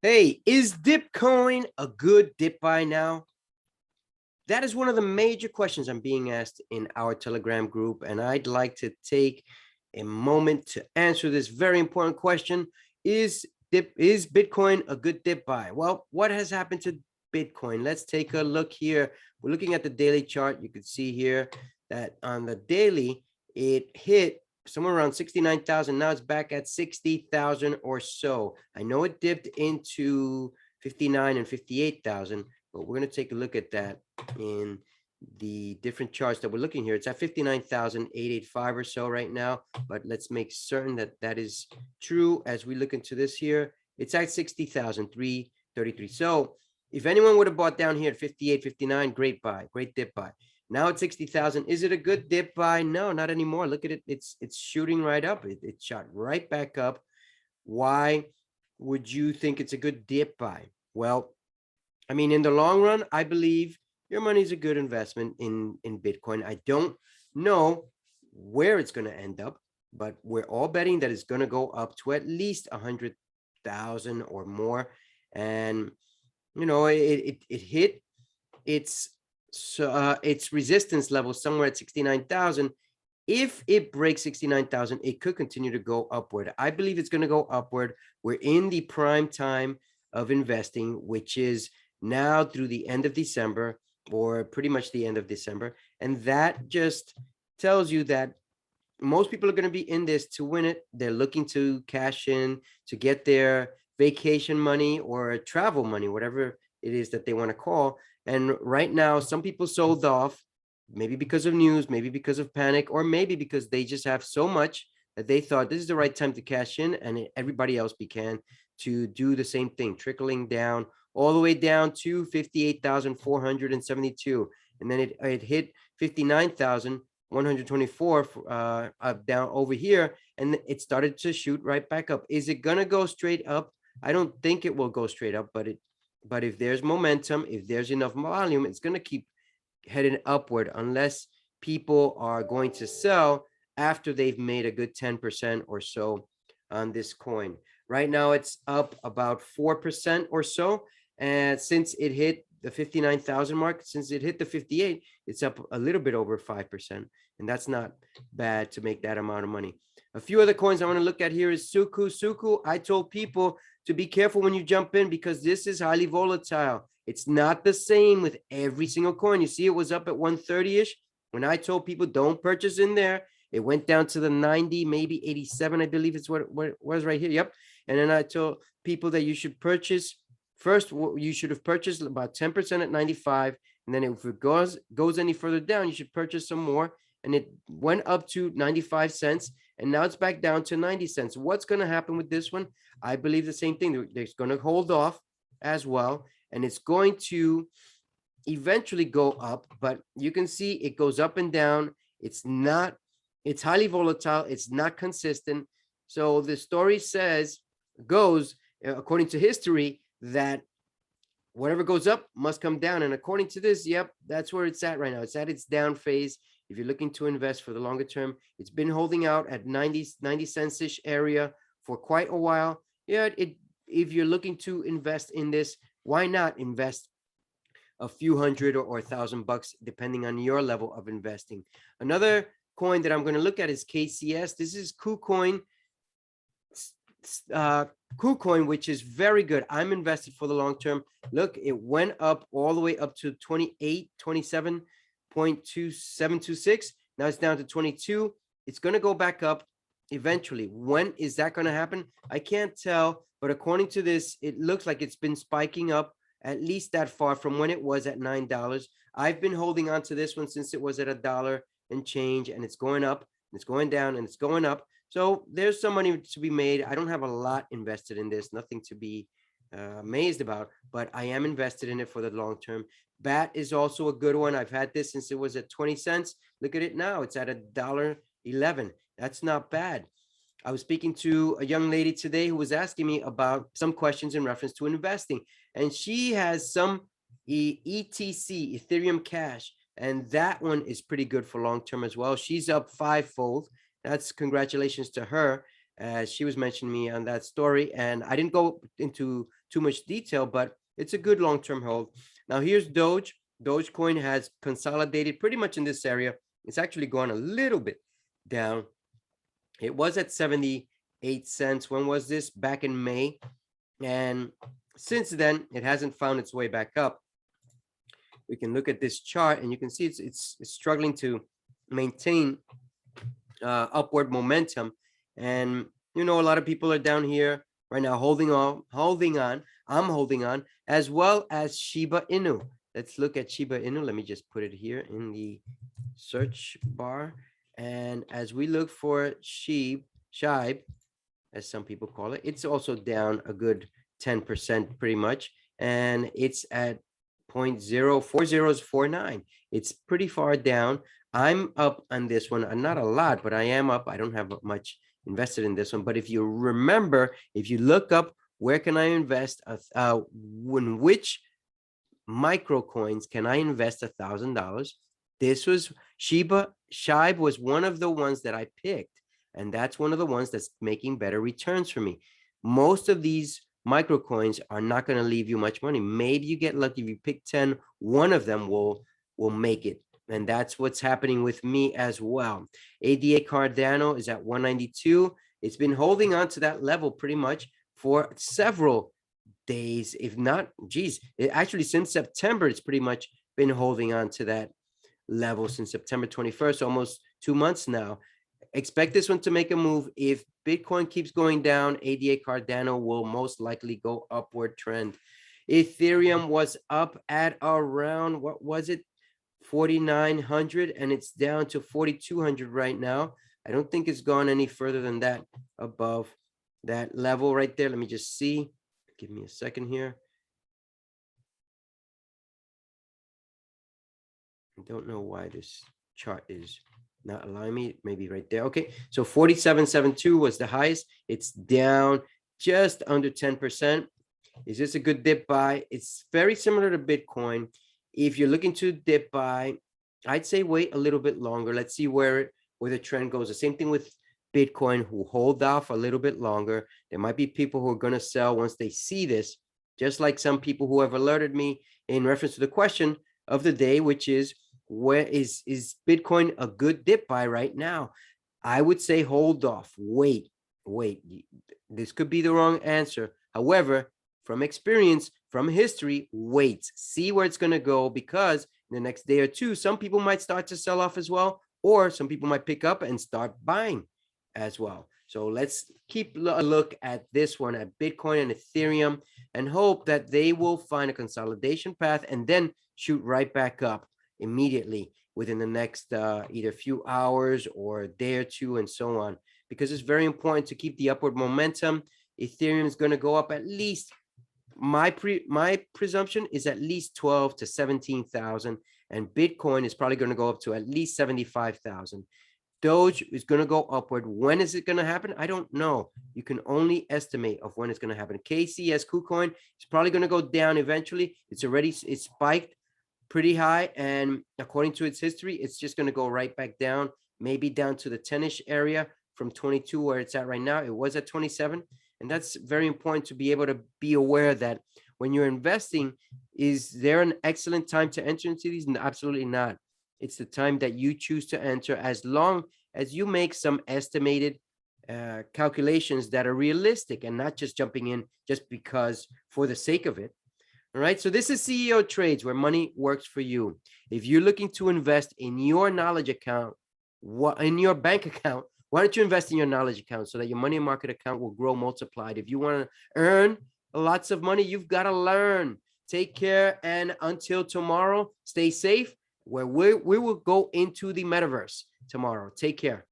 Hey, is Dipcoin a good dip buy now? That is one of the major questions I'm being asked in our Telegram group, and I'd like to take a moment to answer this very important question. Is Bitcoin a good dip buy? Well, what has happened to Bitcoin? Let's take a look here. We're looking at the daily chart. You can see here that on the daily, it hit somewhere around 69,000. Now it's back at 60,000 or so. I know it dipped into 59 and 58,000, but we're going to take a look at that in the different charts that we're looking here. It's at 59,885 or so right now, but let's make certain that that is true as we look into this here. It's at 60,333. So if anyone would have bought down here at 58, 59, great buy, great dip buy. Now at 60,000, is it a good dip buy? No, not anymore. Look at it. It's shooting right up. It shot right back up. Why would you think it's a good dip buy? Well, I mean, in the long run, I believe your money is a good investment in Bitcoin. I don't know where it's going to end up, but we're all betting that it's going to go up to at least 100,000 or more. And it hit its its resistance level somewhere at 69,000. If it breaks 69,000, it could continue to go upward. I believe it's going to go upward. We're in the prime time of investing, which is now through the end of December, or pretty much the end of December. And that just tells you that most people are going to be in this to win it. They're looking to cash in, to get their vacation money or travel money, whatever it is that they want to call. And right now, some people sold off, maybe because of news, maybe because of panic, or maybe because they just have so much that they thought this is the right time to cash in, and everybody else began to do the same thing, trickling down all the way down to 58,472. And then it hit 59,124 down over here, and it started to shoot right back up. Is it going to go straight up? I don't think it will go straight up, but if there's momentum, if there's enough volume, it's going to keep heading upward unless people are going to sell after they've made a good 10% or so on this coin. Right now, it's up about 4% or so. And since it hit the 59,000 mark, since it hit the 58, it's up a little bit over 5%. And that's not bad to make that amount of money. A few other coins I want to look at here is Suku. Suku, I told people to be careful when you jump in because this is highly volatile. It's not the same with every single coin. You see, it was up at 130-ish. When I told people don't purchase in there, it went down to the 90, maybe 87, I believe it's what it was right here. Yep. And then I told people that you should purchase first. You should have purchased about 10% at 95. And then if it goes any further down, you should purchase some more. And it went up to 95 cents. And now it's back down to 90 cents. What's going to happen with this one? I believe the same thing. They're going to hold off as well. And it's going to eventually go up, but you can see it goes up and down. It's highly volatile. It's not consistent. So the story goes, according to history, that whatever goes up must come down. And according to this, yep, that's where it's at right now. It's at its down phase. If you're looking to invest for the longer term, it's been holding out at 90 cents-ish area for quite a while. Yeah, if you're looking to invest in this, why not invest a few hundred or $1,000 depending on your level of investing? Another coin that I'm going to look at is KCS. This is KuCoin, which is very good. I'm invested for the long term. Look, it went up all the way up to 27.2726. Now it's down to 22. It's going to go back up eventually. When is that going to happen? I can't tell, but according to this, it looks like it's been spiking up at least that far from when it was at $9. I've been holding on to this one since it was at $1 and change, and it's going up, and it's going down, and it's going up. So there's some money to be made. I don't have a lot invested in this, nothing to be amazed about, but I am invested in it for the long term. BAT is also a good one. I've had this since it was at 20 cents. Look at it now. It's at $1.11. That's not bad. I was speaking to a young lady today who was asking me about some questions in reference to investing, and she has some ETC, Ethereum Cash, and that one is pretty good for long term as well. She's up fivefold. That's congratulations to her, as she was mentioning me on that story, and I didn't go into too much detail, but it's a good long-term hold. Now here's Doge. Dogecoin has consolidated pretty much in this area. It's actually gone a little bit down. It was at 78 cents. When was this? Back in May. And since then, it hasn't found its way back up. We can look at this chart and you can see it's struggling to maintain upward momentum. And a lot of people are down here right now holding on. I'm holding on, as well as Shiba Inu. Let's look at Shiba Inu. Let me just put it here in the search bar. And as we look for Shiba, as some people call it, it's also down a good 10% pretty much. And it's at 0.04049. It's pretty far down. I'm up on this one, not a lot, but I am up. I don't have much invested in this one. But if you remember, if you look up where can I invest, in which micro coins can I invest $1,000? This was Shiba was one of the ones that I picked, and that's one of the ones that's making better returns for me. Most of these micro coins are not going to leave you much money. Maybe you get lucky if you pick 10, one of them will make it. And that's what's happening with me as well. ADA Cardano is at 192. It's been holding on to that level pretty much for several days, if not, actually since September, it's pretty much been holding on to that level since September 21st, almost 2 months now. Expect this one to make a move. If Bitcoin keeps going down, ADA Cardano will most likely go upward trend. Ethereum was up at around, what was it? 4,900, and it's down to 4,200 right now. I don't think it's gone any further than that, above that level right there. Let me just see. Give me a second here. I don't know why this chart is not allowing me. Maybe right there. Okay, so 47.72 was the highest. It's down just under 10%. Is this a good dip buy? It's very similar to Bitcoin. If you're looking to dip buy, I'd say wait a little bit longer. Let's see where the trend goes. The same thing with Bitcoin, who hold off a little bit longer. There might be people who are going to sell once they see this, just like some people who have alerted me in reference to the question of the day, which is, where is Bitcoin a good dip buy right now? I would say hold off, wait. This could be the wrong answer. However, from experience, from history, wait, see where it's going to go, because in the next day or two, some people might start to sell off as well, or some people might pick up and start buying as well. So let's keep a look at this one, at Bitcoin and Ethereum, and hope that they will find a consolidation path and then shoot right back up immediately within the next either few hours or a day or two, and so on, because it's very important to keep the upward momentum. Ethereum is going to go up at least, my presumption is at least 12 to 17,000, and Bitcoin is probably going to go up to at least 75,000. Doge is going to go upward. When is it going to happen? I don't know. You can only estimate of when it's going to happen. KCS KuCoin is probably going to go down eventually. It's spiked pretty high, and according to its history, it's just going to go right back down, maybe down to the 10-ish area from 22 where it's at right now. It was at 27. And that's very important to be able to be aware that when you're investing, is there an excellent time to enter into these? No, absolutely not. It's the time that you choose to enter, as long as you make some estimated calculations that are realistic and not just jumping in just because for the sake of it. All right. So this is CeoTrades, where money works for you. If you're looking to invest in your knowledge account, in your bank account, why don't you invest in your knowledge account so that your money market account will grow multiplied? If you want to earn lots of money, you've got to learn. Take care. And until tomorrow, stay safe, where we will go into the metaverse tomorrow. Take care.